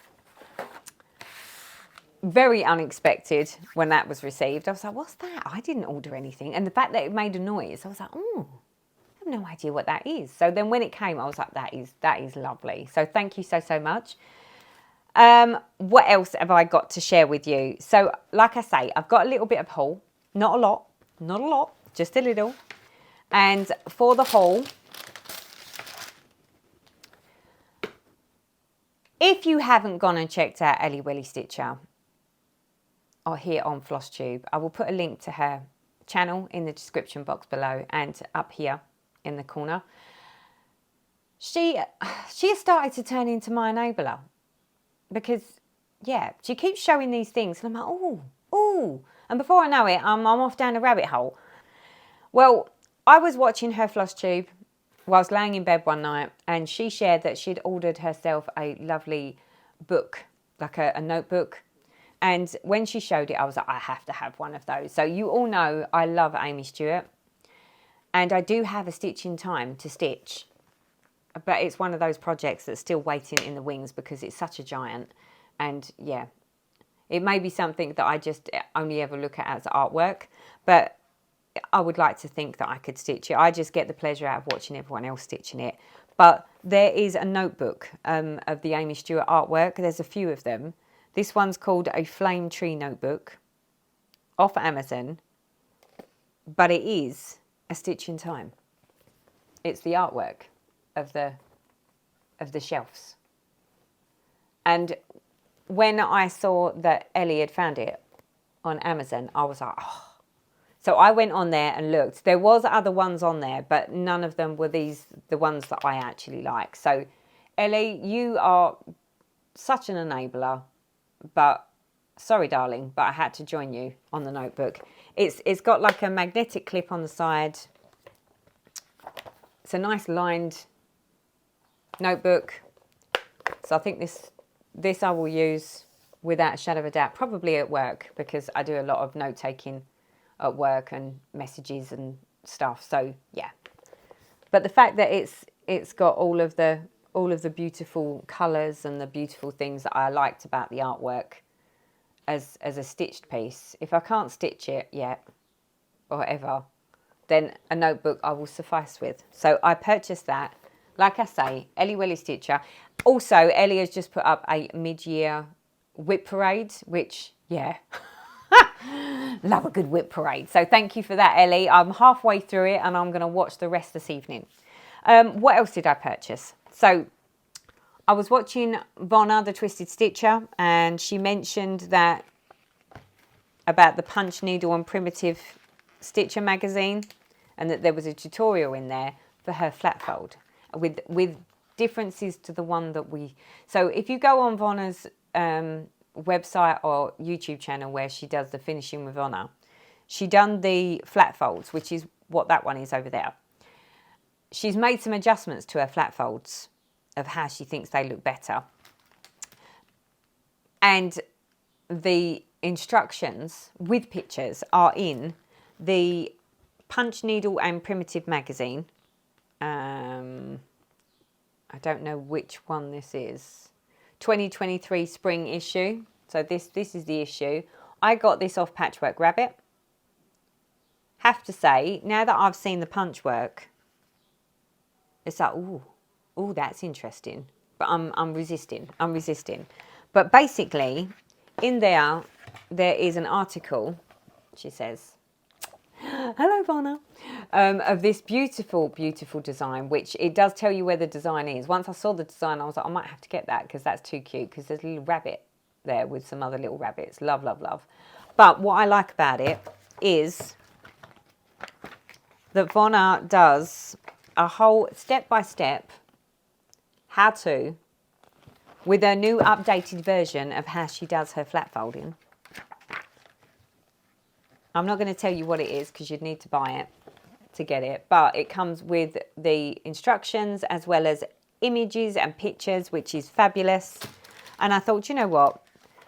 Very unexpected when that was received. I was like, what's that? I didn't order anything. And the fact that it made a noise, I was like, oh, I have no idea what that is. So then when it came, I was like, that is lovely. So thank you so, so much. What else have I got to share with you? So like I say, I've got a little bit of haul. Not a lot, just a little. And for the haul, if you haven't gone and checked out Ellie Welly Stitcher, or here on FlossTube, I will put a link to her channel in the description box below and up here in the corner. She has started to turn into my enabler, because yeah, she keeps showing these things and I'm like, oh, and before I know it, I'm off down a rabbit hole. Well, I was watching her FlossTube whilst laying in bed one night, and she shared that she'd ordered herself a lovely book, like a notebook. And when she showed it, I was like, I have to have one of those. So you all know I love Amy Stewart. And I do have a stitch in time to stitch. But it's one of those projects that's still waiting in the wings because it's such a giant. And yeah, it may be something that I just only ever look at as artwork. But I would like to think that I could stitch it. I just get the pleasure out of watching everyone else stitching it. But there is a notebook of the Amy Stewart artwork. There's a few of them. This one's called a Flame Tree Notebook off Amazon, but it is a stitch in time. It's the artwork of the shelves. And when I saw that Ellie had found it on Amazon, I was like, oh. So I went on there and looked. There was other ones on there, but none of them were the ones that I actually like. So Ellie, you are such an enabler. But sorry, darling, but I had to join you on the notebook. It's got like a magnetic clip on the side. It's a nice lined notebook. So I think this I will use without a shadow of a doubt, probably at work, because I do a lot of note taking at work and messages and stuff. So yeah, But the fact that it's got all of the beautiful colours and the beautiful things that I liked about the artwork as a stitched piece. If I can't stitch it yet or ever, then a notebook I will suffice with. So I purchased that. Like I say, Ellie Welly Stitcher. Also, Ellie has just put up a mid-year whip parade, which, yeah, love a good whip parade. So thank you for that, Ellie. I'm halfway through it and I'm going to watch the rest this evening. What else did I purchase? So I was watching 𝕚𝕚, the Twisted Stitcher, and she mentioned that about the Punch Needle and Primitive Stitcher magazine, and that there was a tutorial in there for her flat fold with differences to the one that we... So if you go on 𝕚𝕚's website or YouTube channel where she does the finishing with 𝕚𝕚, she done the flat folds, which is what that one is over there. She's made some adjustments to her flat folds of how she thinks they look better. And the instructions with pictures are in the Punch Needle and Primitive magazine. I don't know which one this is. 2023 spring issue. So this is the issue. I got this off Patchwork Rabbit. Have to say, now that I've seen the punch work, it's like, ooh, that's interesting. But I'm resisting. But basically, in there is an article, she says, hello, 𝕚𝕚, of this beautiful, beautiful design, which it does tell you where the design is. Once I saw the design, I was like, I might have to get that because that's too cute, because there's a little rabbit there with some other little rabbits. Love, love, love. But what I like about it is that 𝕚𝕚 does a whole step-by-step how-to with a new updated version of how she does her flat folding. I'm not going to tell you what it is because you'd need to buy it to get it, but it comes with the instructions as well as images and pictures, which is fabulous. And I thought, you know what,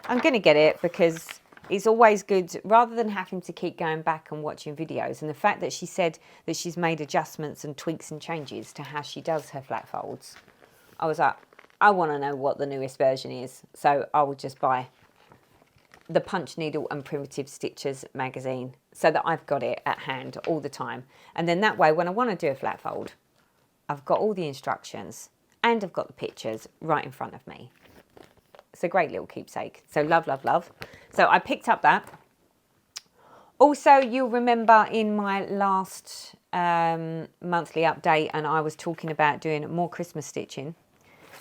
I'm going to get it because it's always good rather than having to keep going back and watching videos. And the fact that she said that she's made adjustments and tweaks and changes to how she does her flat folds, I was like, I want to know what the newest version is. So I will just buy the Punch Needle and Primitive Stitchers magazine so that I've got it at hand all the time. And then that way, when I want to do a flat fold, I've got all the instructions and I've got the pictures right in front of me. It's a great little keepsake. So love, love, love. So I picked up that. Also, you'll remember in my last monthly update, and I was talking about doing more Christmas stitching,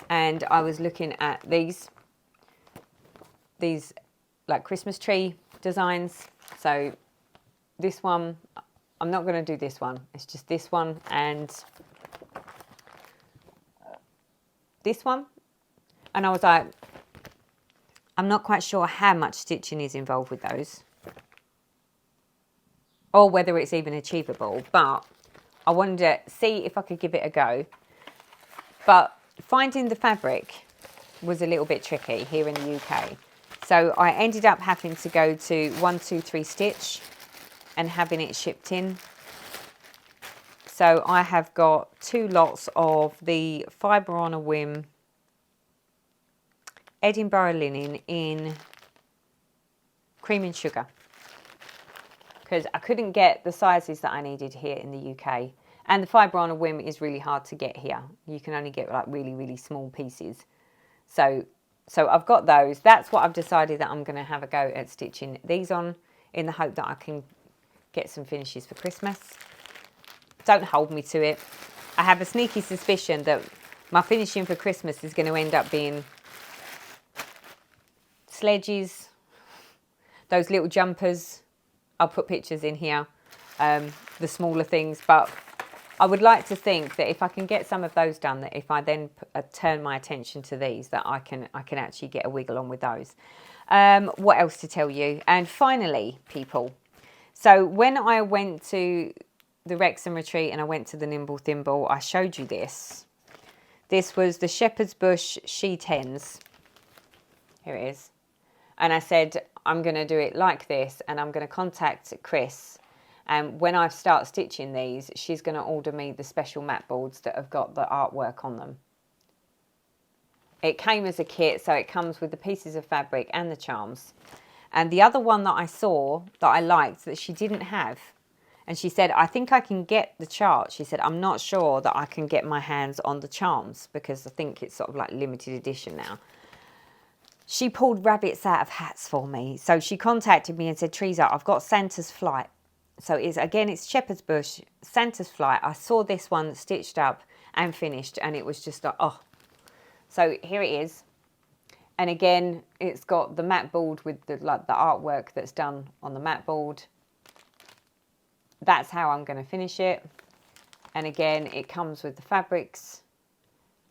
and I was looking at these like Christmas tree designs. So this one, I'm not going to do this one. It's just this one and this one. And I was like, I'm not quite sure how much stitching is involved with those, or whether it's even achievable, but I wanted to see if I could give it a go. But finding the fabric was a little bit tricky here in the UK. So I ended up having to go to 123 Stitch and having it shipped in. So I have got 2 lots of the Fibre on a Whim Edinburgh linen in cream and sugar, because I couldn't get the sizes that I needed here in the UK. And the Fibre on a Whim is really hard to get here. You can only get like really, really small pieces. So I've got those. That's what I've decided that I'm going to have a go at stitching these on, in the hope that I can get some finishes for Christmas. Don't hold me to it. I have a sneaky suspicion that my finishing for Christmas is going to end up being sledges, those little jumpers. I'll put pictures in here, the smaller things, but I would like to think that if I can get some of those done, that if I then turn my attention to these, that I can actually get a wiggle on with those. What else to tell you? And finally, people, so when I went to the Wrexham retreat and I went to the Nimble Thimble, I showed you this. This was the Shepherd's Bush Sheet Hens. Here it is. And I said, I'm going to do it like this, and I'm going to contact Chris And when I start stitching these, she's going to order me the special mat boards that have got the artwork on them. It came as a kit, so it comes with the pieces of fabric and the charms. And the other one that I saw that I liked that she didn't have, and she said, I think I can get the chart. She said, I'm not sure that I can get my hands on the charms because I think it's sort of like limited edition now. She pulled rabbits out of hats for me. So she contacted me and said, Teresa, I've got Santa's Flight. So it's Shepherd's Bush, Santa's Flight. I saw this one stitched up and finished, and it was just like, oh. So here it is. And again, it's got the mat board with the artwork that's done on the mat board. That's how I'm going to finish it. And again, it comes with the fabrics.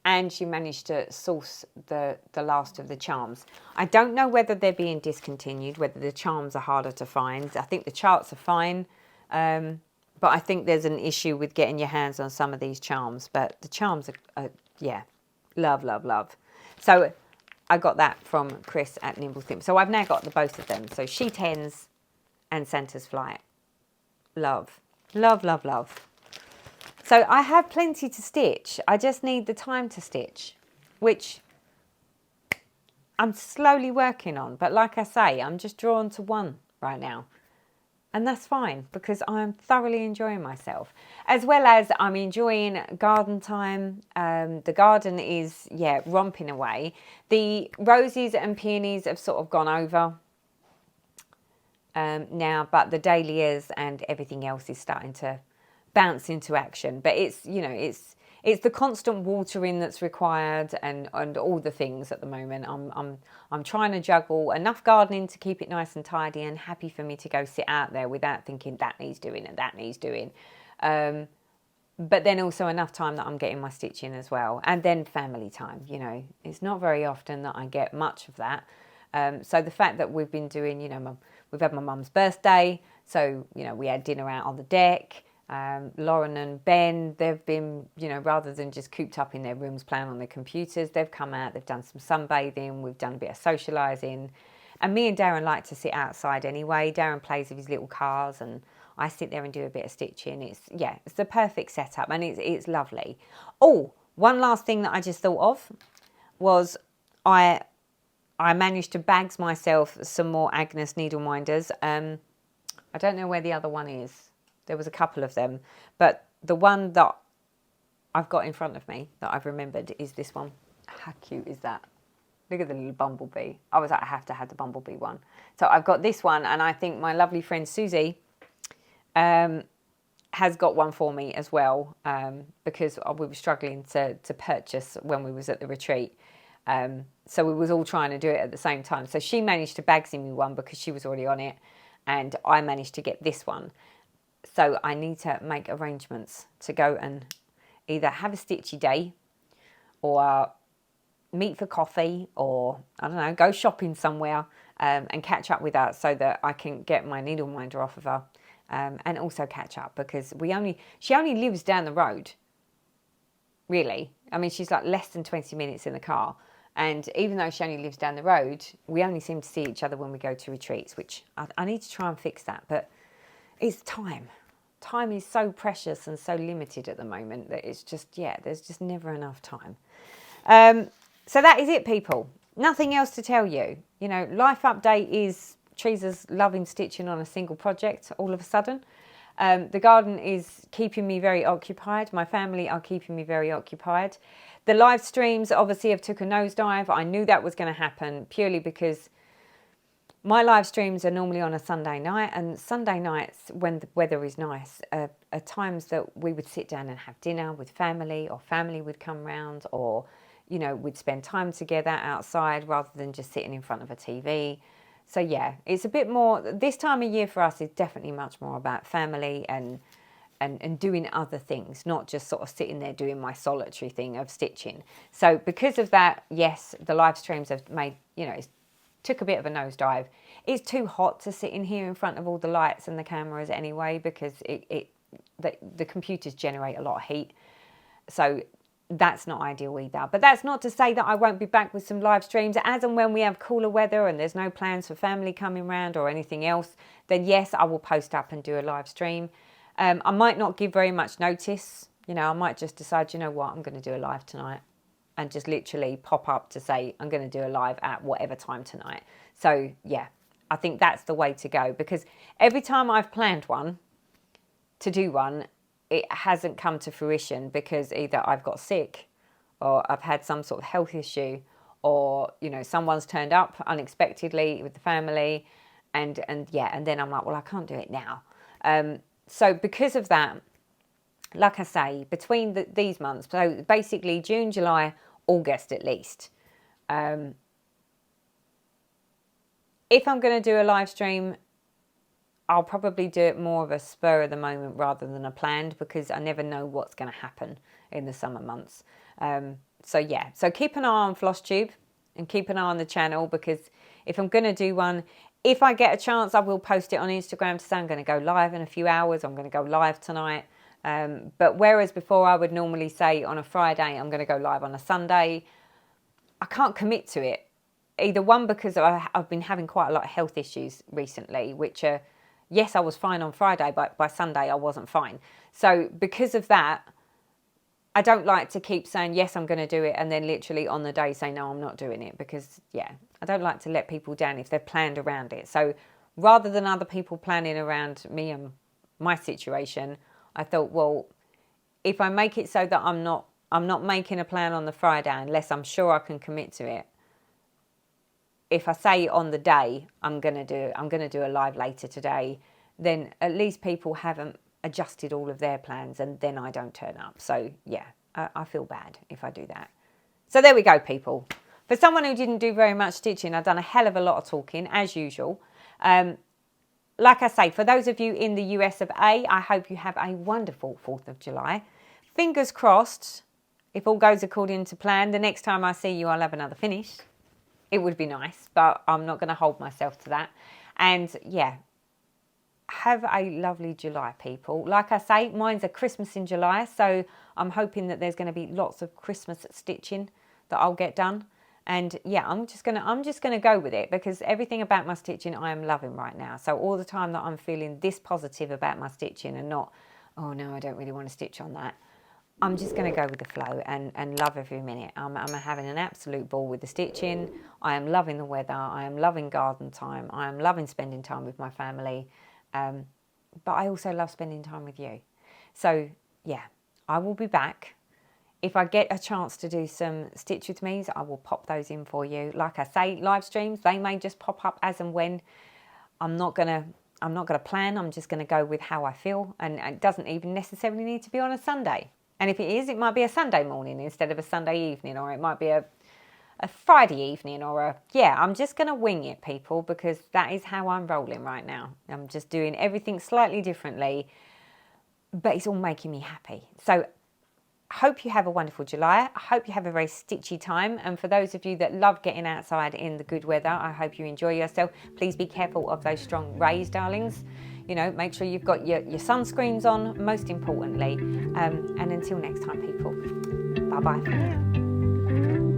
And she managed to source the last of the charms. I don't know whether they're being discontinued, whether the charms are harder to find. I think the charts are fine. But I think there's an issue with getting your hands on some of these charms. But the charms are yeah, love, love, love. So I got that from Chris at 𝕚𝕟𝕒𝕟𝕚. So I've now got the both of them. So Sheet Ends and Santa's Flight. Love, love, love, love. So I have plenty to stitch. I just need the time to stitch, which I'm slowly working on. But like I say, I'm just drawn to one right now. And that's fine because I'm thoroughly enjoying myself. As well as I'm enjoying garden time. The garden is, yeah, romping away. The roses and peonies have sort of gone over now, but the dahlias and everything else is starting to bounce into action. But it's, you know, it's the constant watering that's required and all the things at the moment. I'm trying to juggle enough gardening to keep it nice and tidy and happy for me to go sit out there without thinking that needs doing and that needs doing. But then also enough time that I'm getting my stitching as well. And then family time, you know. It's not very often that I get much of that. So the fact that we've been doing, you know, we've had my mum's birthday. So, you know, we had dinner out on the deck. Lauren and Ben, they've been, you know, rather than just cooped up in their rooms playing on their computers, they've come out, they've done some sunbathing, we've done a bit of socialising. And me and Darren like to sit outside anyway. Darren plays with his little cars and I sit there and do a bit of stitching. It's the perfect setup and it's lovely. Oh, one last thing that I just thought of was I managed to bags myself some more Agnes needle minders. I don't know where the other one is. There was a couple of them, but the one that I've got in front of me that I've remembered is this one. How cute is that? Look at the little bumblebee. I was like, I have to have the bumblebee one. So I've got this one, and I think my lovely friend Susie has got one for me as well, because we were struggling to purchase when we was at the retreat. So we was all trying to do it at the same time. So she managed to bagsy me one because she was already on it, and I managed to get this one. So I need to make arrangements to go and either have a stitchy day or meet for coffee or, I don't know, go shopping somewhere and catch up with her so that I can get my needle minder off of her and also catch up because she only lives down the road, really. I mean, she's like less than 20 minutes in the car. And even though she only lives down the road, we only seem to see each other when we go to retreats, which I need to try and fix that. But it's time. Time is so precious and so limited at the moment that it's just, there's just never enough time. So that is it, people. Nothing else to tell you. You know, life update is Teresa's loving stitching on a single project all of a sudden. The garden is keeping me very occupied. My family are keeping me very occupied. The live streams obviously have took a nosedive. I knew that was going to happen purely because my live streams are normally on a Sunday night, and Sunday nights when the weather is nice are times that we would sit down and have dinner with family, or family would come round, or, you know, we'd spend time together outside rather than just sitting in front of a TV. So yeah, it's a bit more, this time of year for us is definitely much more about family and doing other things, not just sort of sitting there doing my solitary thing of stitching. So because of that, yes, the live streams have made, you know, it's took a bit of a nosedive. It's too hot to sit in here in front of all the lights and the cameras anyway because the computers generate a lot of heat. So that's not ideal either. But that's not to say that I won't be back with some live streams as and when we have cooler weather and there's no plans for family coming round or anything else. Then yes, I will post up and do a live stream. I might not give very much notice. You know, I might just decide, you know what, I'm going to do a live tonight, and just literally pop up to say I'm going to do a live at whatever time tonight. So yeah, I think that's the way to go, because every time I've planned to do one, it hasn't come to fruition because either I've got sick or I've had some sort of health issue, or, you know, someone's turned up unexpectedly with the family, and then I'm like, well, I can't do it now. So because of that, like I say, between these months, so basically June, July, August at least, if I'm going to do a live stream, I'll probably do it more of a spur of the moment rather than a planned, because I never know what's going to happen in the summer months. So yeah, so keep an eye on FlossTube and keep an eye on the channel, because if I'm going to do one, if I get a chance, I will post it on Instagram to say I'm going to go live in a few hours. I'm going to go live tonight. But whereas before I would normally say on a Friday, I'm going to go live on a Sunday, I can't commit to it. Either one, because I've been having quite a lot of health issues recently, which are, yes, I was fine on Friday, but by Sunday I wasn't fine. So because of that, I don't like to keep saying, yes, I'm going to do it, and then literally on the day say, no, I'm not doing it, because, yeah, I don't like to let people down if they've planned around it. So rather than other people planning around me and my situation, I thought, well, if I make it so that I'm not making a plan on the Friday unless I'm sure I can commit to it. If I say on the day I'm going to do a live later today, then at least people haven't adjusted all of their plans and then I don't turn up. So yeah, I feel bad if I do that. So there we go, people. For someone who didn't do very much stitching, I've done a hell of a lot of talking as usual. Like I say, for those of you in the US of A, I hope you have a wonderful 4th of July. Fingers crossed, if all goes according to plan, the next time I see you, I'll have another finish. It would be nice, but I'm not going to hold myself to that. And yeah, have a lovely July, people. Like I say, mine's a Christmas in July, so I'm hoping that there's going to be lots of Christmas stitching that I'll get done. And yeah, I'm just gonna go with it, because everything about my stitching I am loving right now. So all the time that I'm feeling this positive about my stitching and not, oh no, I don't really want to stitch on that, I'm just going to go with the flow and love every minute. I'm having an absolute ball with the stitching. I am loving the weather. I am loving garden time. I am loving spending time with my family. But I also love spending time with you. So yeah, I will be back. If I get a chance to do some stitch with me's, I will pop those in for you. Like I say, live streams, they may just pop up as and when. I'm not gonna plan. I'm just gonna go with how I feel, and it doesn't even necessarily need to be on a Sunday. And if it is, it might be a Sunday morning instead of a Sunday evening, or it might be a Friday evening, or I'm just going to wing it, people, because that is how I'm rolling right now. I'm just doing everything slightly differently, but it's all making me happy. So I hope you have a wonderful July. I hope you have a very stitchy time. And for those of you that love getting outside in the good weather, I hope you enjoy yourself. Please be careful of those strong rays, darlings. You know, make sure you've got your sunscreens on, most importantly. And until next time, people, bye-bye for now.